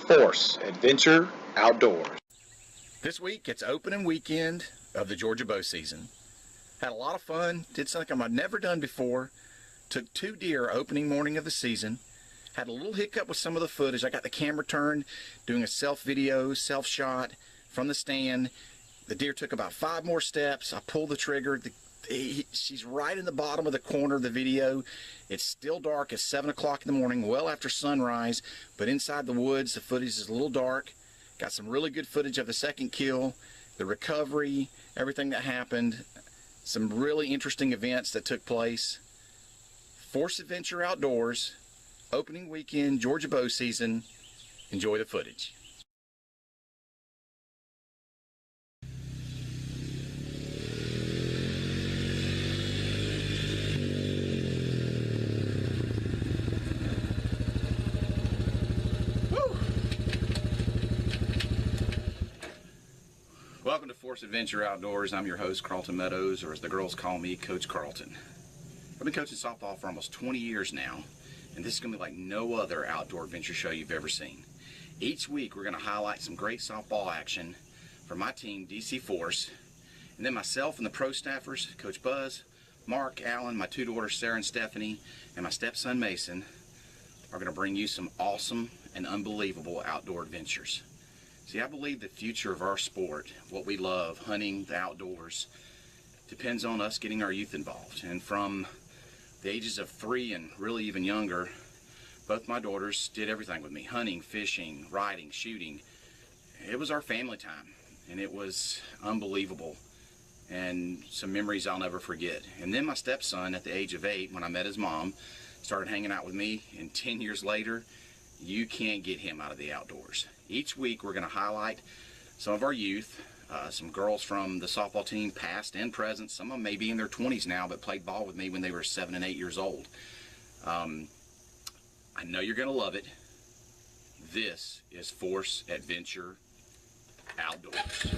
Force Adventure Outdoors. This week, it's opening weekend of the Georgia bow season. Had a lot of fun, did something I'd never done before. Took 2 deer opening morning of the season. Had a little hiccup with some of the footage. I got the camera turned, doing a self-video, self-shot from the stand. The deer took about 5 more steps. I pulled the trigger. She's right in the bottom of the corner of the video. It's still dark. It's 7 o'clock in the morning, well after sunrise, but inside the woods, the footage is a little dark. Got some really good footage of the second kill, the recovery, everything that happened, some really interesting events that took place. Force Adventure Outdoors, opening weekend, Georgia bow season. Enjoy the footage. Welcome to Force Adventure Outdoors. I'm your host, Carlton Meadows, or as the girls call me, Coach Carlton. I've been coaching softball for almost 20 years now, and this is going to be like no other outdoor adventure show you've ever seen. Each week, we're going to highlight some great softball action from my team, DC Force, and then myself and the pro staffers, Coach Buzz, Mark, Alan, my 2 daughters, Sarah and Stephanie, and my stepson, Mason, are going to bring you some awesome and unbelievable outdoor adventures. See, I believe the future of our sport, what we love, hunting, the outdoors, depends on us getting our youth involved. And from the ages of 3 and really even younger, both my daughters did everything with me. Hunting, fishing, riding, shooting. It was our family time, and it was unbelievable. And some memories I'll never forget. And then my stepson, at the age of 8, when I met his mom, started hanging out with me, and 10 years later, you can't get him out of the outdoors. Each week we're going to highlight some of our youth, some girls from the softball team, past and present. Some of them may be in their 20s now, but played ball with me when they were 7 and 8 years old. I know you're going to love it. This is Force Adventure Outdoors.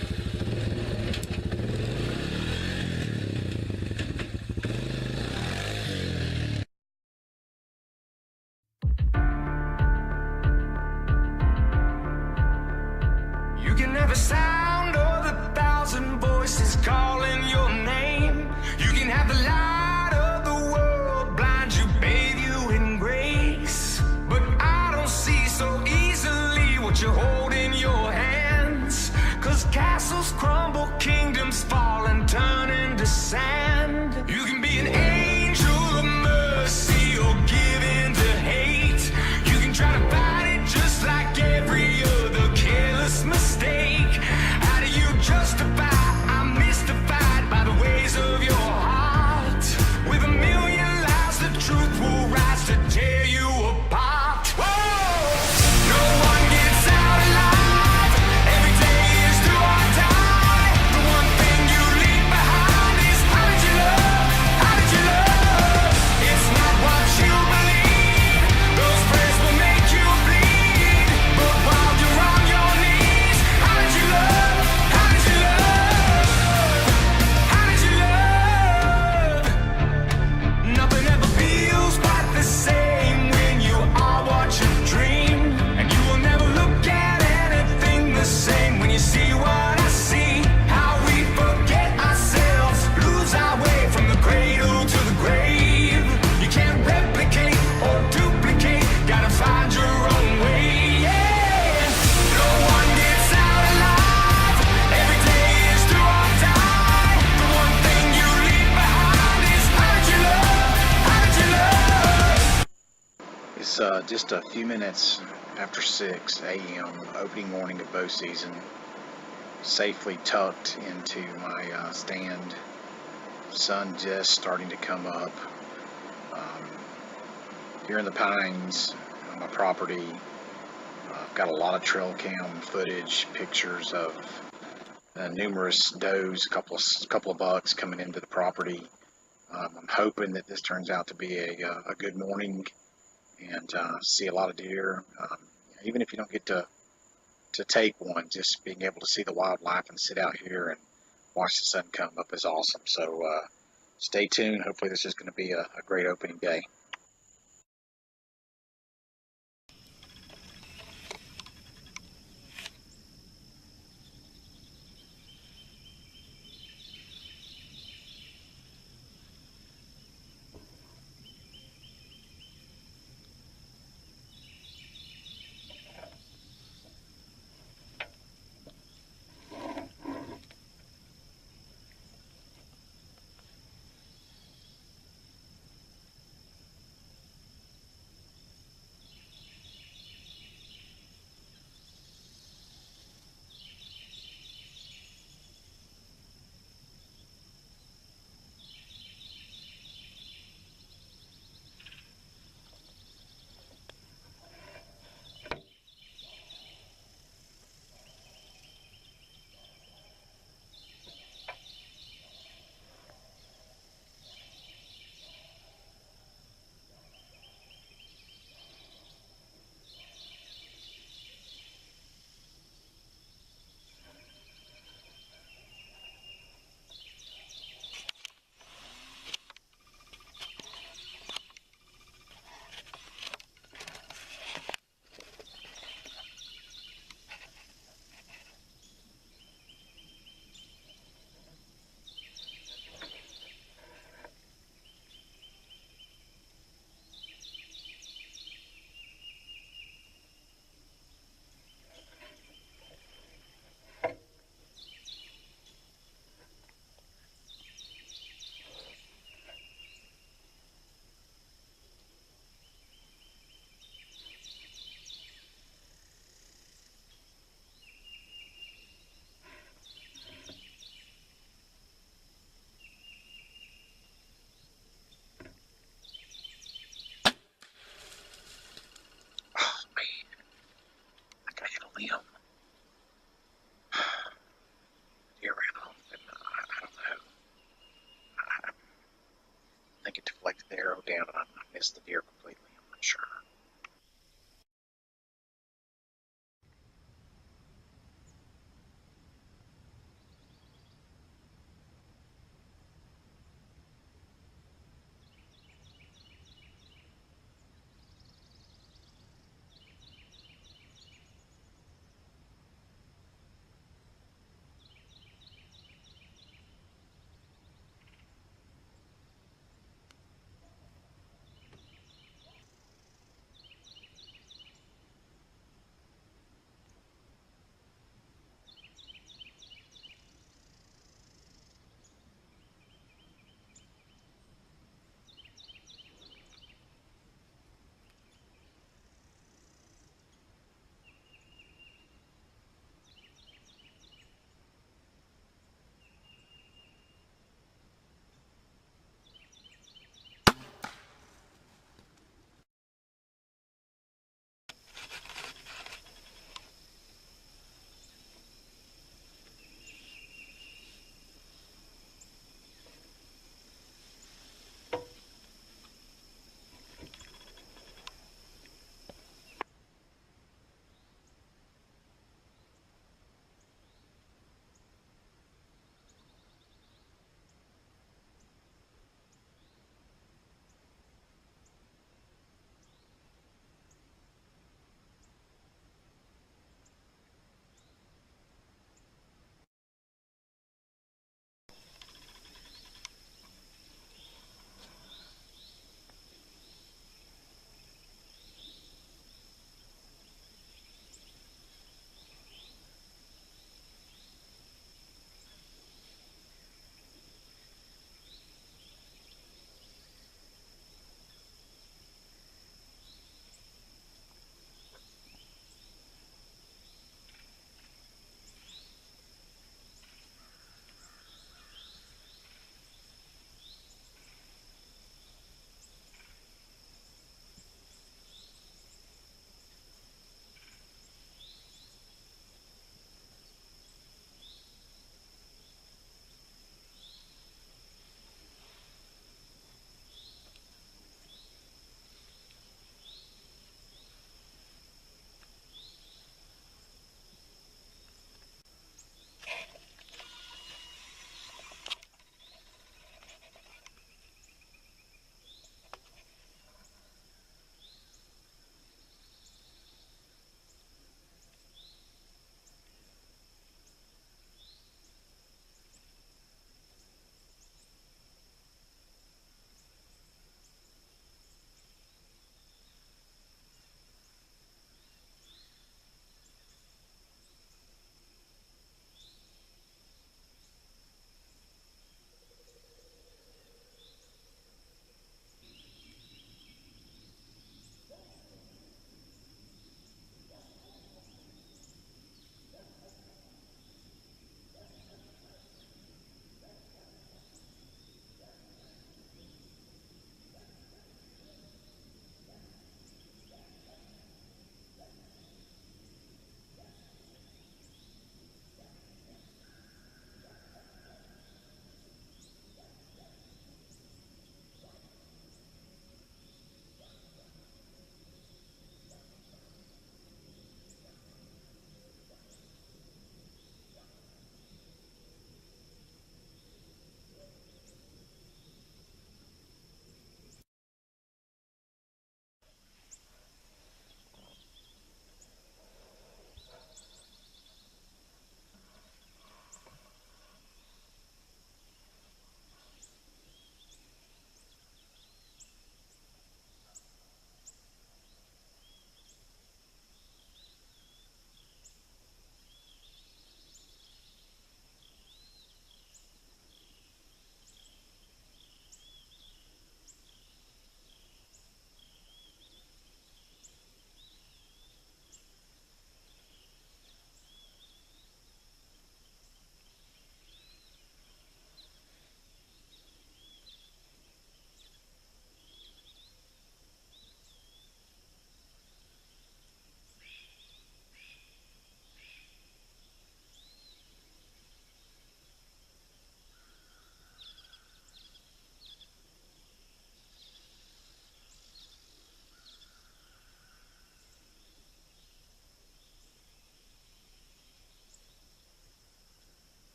The sound of 1,000 voices calling your name. You can have the light of the world blind you, bathe you in grace. But I don't see so easily what you hold in your hands. 'Cause castles crumble, kingdoms fall and turn into sand. You can be an angel of mercy or give in to hate. You can try to fight it just like every other careless mistake. I'm mystified by the ways of your heart. With a million lies, the truth will rise to tear you apart. Whoa! No one gets out alive. Every day is do or die. The one thing you leave behind is how did you love? How did you love? It's not what you believe. Those prayers will make you bleed. But while you're on your knees, how did you love? Just a few minutes after 6 a.m. opening morning of bow season, safely tucked into my stand. Sun just starting to come up. Here in the pines on my property, I've got a lot of trail cam footage, pictures of numerous does, a couple of bucks coming into the property. I'm hoping that this turns out to be a good morning and see a lot of deer. Even if you don't get to take one, just being able to see the wildlife and sit out here and watch the sun come up is awesome. So stay tuned. Hopefully this is going to be a great opening day. missed the deer completely. I'm not sure.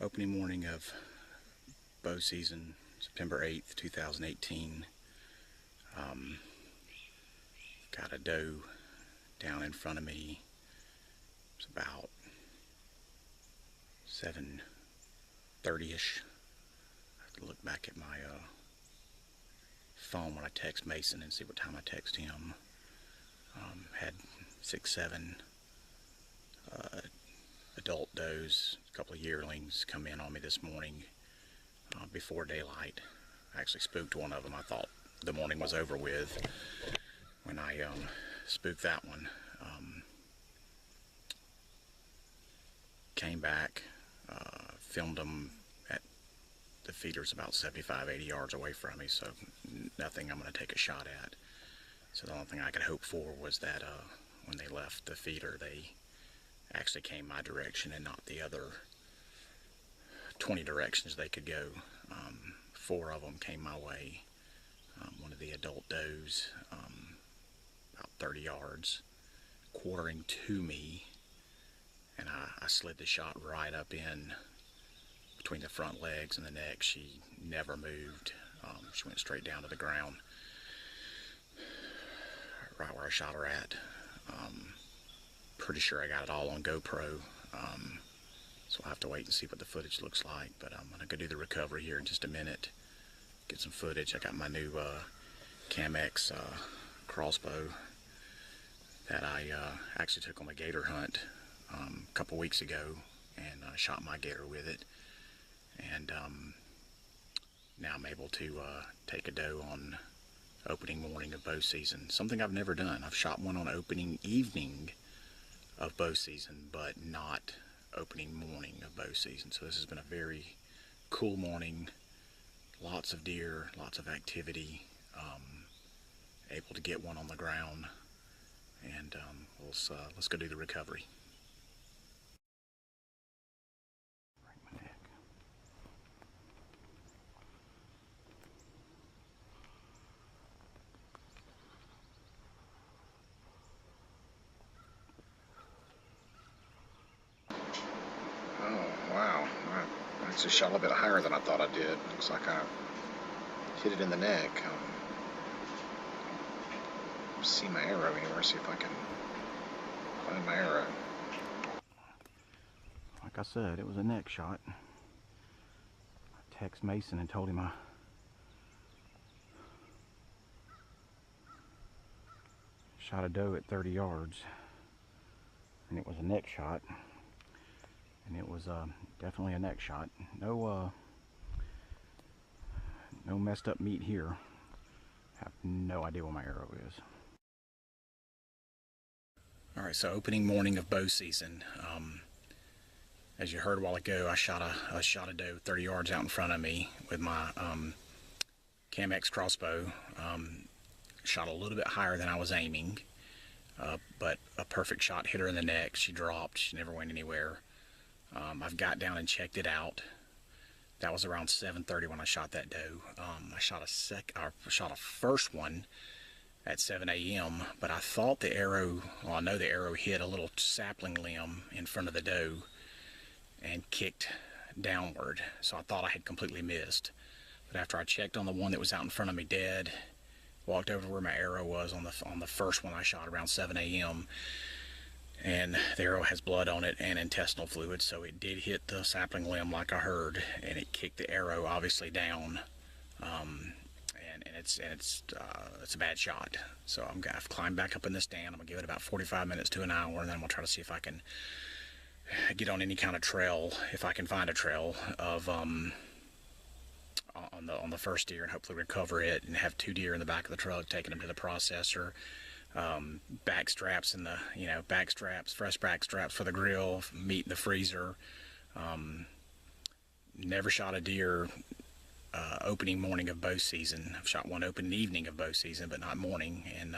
Opening morning of bow season, September 8th, 2018. Got a doe down in front of me. It's about 7:30ish. I have to look back at my phone when I text Mason and see what time I text him. Had 6, 7 adult does, a couple of yearlings come in on me this morning before daylight. I actually spooked one of them. I thought the morning was over with when I spooked that one. Came back, filmed them at the feeders about 75, 80 yards away from me, so nothing I'm going to take a shot at. So the only thing I could hope for was that when they left the feeder, they actually came my direction and not the other 20 directions they could go. 4 of them came my way. One of the adult does, about 30 yards, quartering to me, and I slid the shot right up in between the front legs and the neck. She never moved. She went straight down to the ground, right where I shot her at. Pretty sure I got it all on GoPro, so I'll have to wait and see what the footage looks like, but I'm going to go do the recovery here in just a minute, get some footage. I got my new Cam-X crossbow that I actually took on a gator hunt a couple weeks ago, and shot my gator with it, and now I'm able to take a doe on opening morning of bow season, something I've never done. I've shot one on opening evening of bow season, but not opening morning of bow season. So this has been a very cool morning, lots of deer, lots of activity, able to get one on the ground, and let's go do the recovery. I actually shot a little bit higher than I thought I did. Looks like I hit it in the neck. See my arrow anywhere, see if I can find my arrow. Like I said, it was a neck shot. I texted Mason and told him I shot a doe at 30 yards, and it was a neck shot. And it was definitely a neck shot. No messed up meat here. Have no idea what my arrow is. All right, so opening morning of bow season. As you heard a while ago, I shot a doe 30 yards out in front of me with my Cam-X crossbow. Shot a little bit higher than I was aiming, but a perfect shot hit her in the neck. She dropped. She never went anywhere. I've got down and checked it out. That was around 7:30 when I shot that doe. I shot a first one at 7 a.m., but I thought the arrow, well, I know the arrow hit a little sapling limb in front of the doe and kicked downward, so I thought I had completely missed. But after I checked on the one that was out in front of me dead, walked over to where my arrow was on the first one I shot around 7 a.m., and the arrow has blood on it and intestinal fluid, so it did hit the sapling limb like I heard, and it kicked the arrow obviously down, and it's a bad shot. So I've climbed back up in this stand. I'm gonna give it about 45 minutes to an hour, and then we'll try to see if I can get on any kind of trail, if I can find a trail of on the first deer, and hopefully recover it and have 2 deer in the back of the truck, taking them to the processor. Back straps in the, fresh back straps for the grill, meat in the freezer. Never shot a deer opening morning of bow season. I've shot one opening evening of bow season, but not morning, and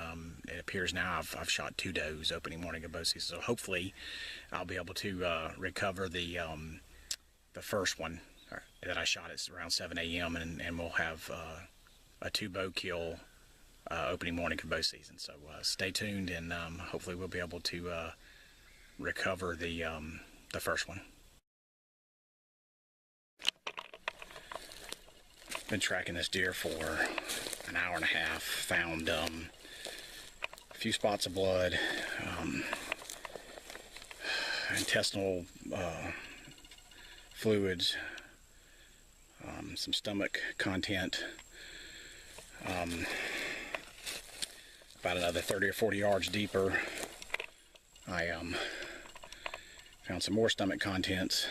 it appears now I've shot 2 does opening morning of bow season. So hopefully I'll be able to recover the first one that I shot at around 7 a.m. and we'll have a 2 bow kill opening morning of bow season. So stay tuned, and hopefully we'll be able to recover the first one. Been tracking this deer for an hour and a half. Found a few spots of blood, intestinal fluids, some stomach content. About another 30 or 40 yards deeper, I found some more stomach contents,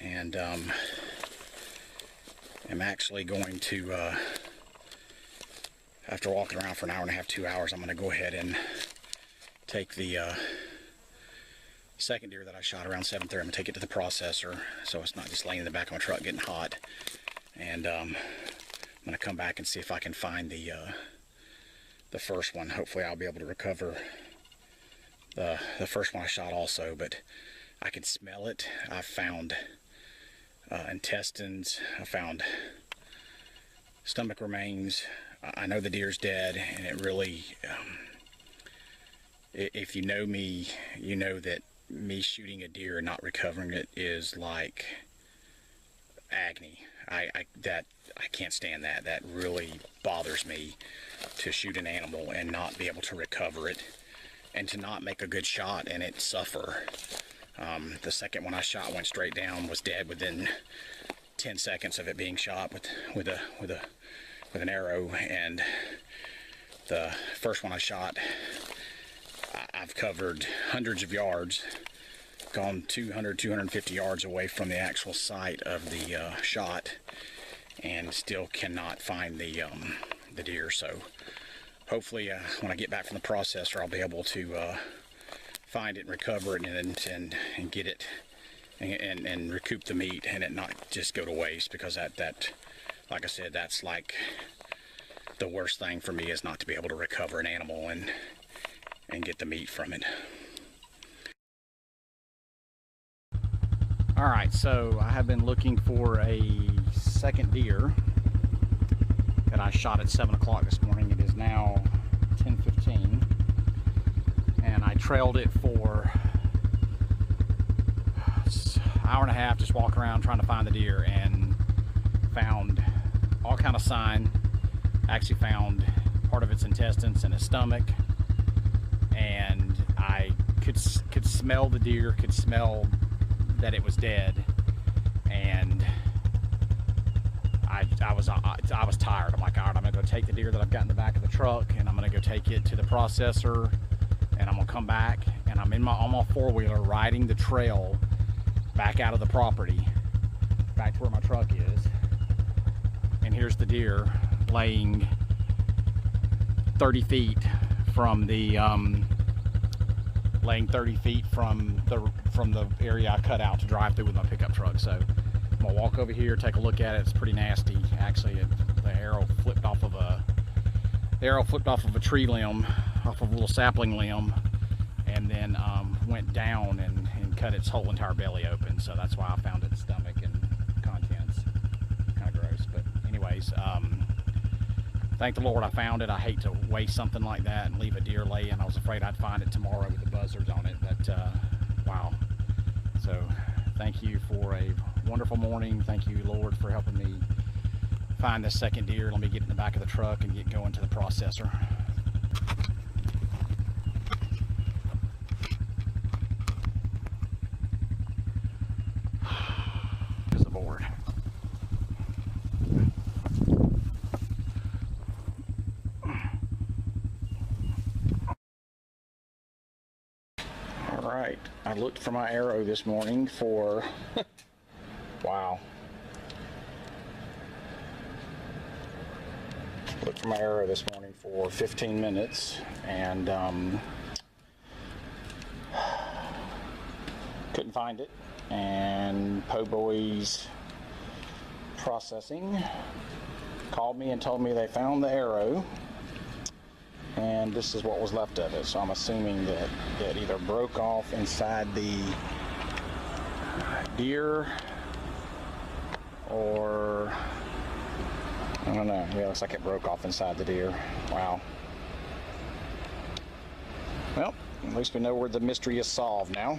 and I'm actually going to, after walking around for an hour and a half, 2 hours, I'm going to go ahead and take the second deer that I shot around 7:30. I'm going to take it to the processor so it's not just laying in the back of my truck getting hot. And I'm going to come back and see if I can find the first one. Hopefully I'll be able to recover the first one I shot also, but I can smell it. I found intestines, I found stomach remains. I know the deer's dead, and it really, if you know me, you know that me shooting a deer and not recovering it is like agony. I can't stand that. That really bothers me, to shoot an animal and not be able to recover it, and to not make a good shot and it suffer. The second one I shot went straight down, was dead within 10 seconds of it being shot with an arrow, and the first one I shot, I've covered hundreds of yards, gone 200, 250 yards away from the actual site of the shot, and still cannot find the deer. So hopefully when I get back from the processor, I'll be able to find it and recover it, and get it and recoup the meat, and it not just go to waste, because that like I said, that's like the worst thing for me, is not to be able to recover an animal and get the meat from it. All right, so I have been looking for a second deer that I shot at 7 o'clock this morning. It is now 10:15, and I trailed it for an hour and a half, just walking around trying to find the deer, and found all kind of sign. Actually found part of its intestines and its stomach, and I could smell the deer, could smell that it was dead, and I was tired. I'm like, all right, I'm gonna go take the deer that I've got in the back of the truck, and I'm gonna go take it to the processor, and I'm gonna come back, and I'm on my four-wheeler riding the trail back out of the property, back to where my truck is, and here's the deer laying 30 feet from the area I cut out to drive through with my pickup truck. So I'm gonna walk over here, take a look at it. It's pretty nasty. Actually, the arrow flipped off of a tree limb, off of a little sapling limb, and then went down and cut its whole entire belly open. So that's why I found its stomach and contents. Kind of gross, but anyways, thank the Lord I found it. I hate to waste something like that and leave a deer laying. I was afraid I'd find it tomorrow with the buzzards on it, but wow. So thank you for a wonderful morning. Thank you, Lord, for helping me find this second deer. Let me get in the back of the truck and get going to the processor. There's the board. Alright, I looked for my arrow this morning for, wow. Looked for my arrow this morning for 15 minutes, and couldn't find it. And Po Boys Processing called me and told me they found the arrow, and this is what was left of it. So I'm assuming that it either broke off inside the deer, or I don't know. Yeah, it looks like it broke off inside the deer. Wow. Well, at least we know where the mystery is solved now.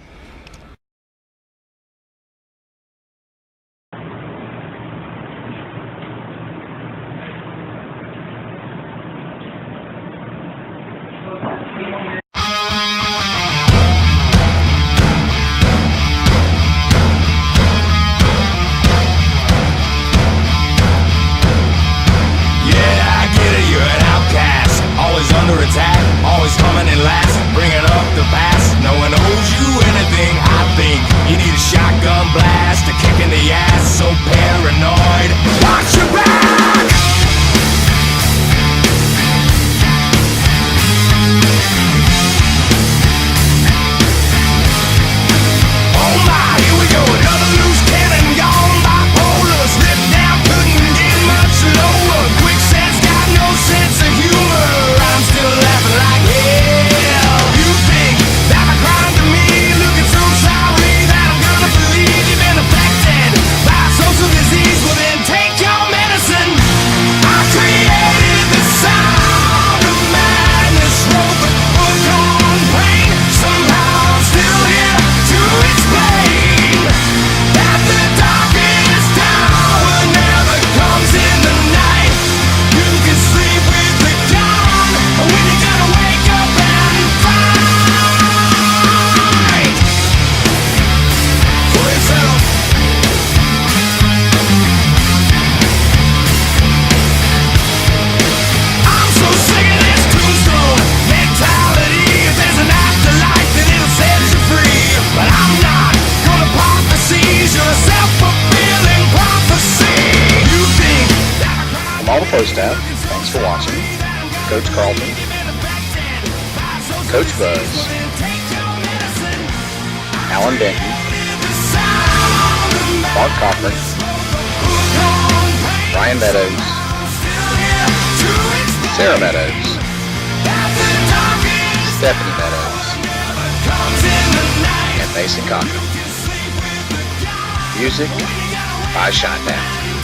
GOPRO staff, thanks for watching. Coach Carlton, Coach Buzz, Alan Benton, Mark Cochran, Ryan Meadows, Sarah Meadows, Stephanie Meadows, and Mason Cochran. Music by Shinedown.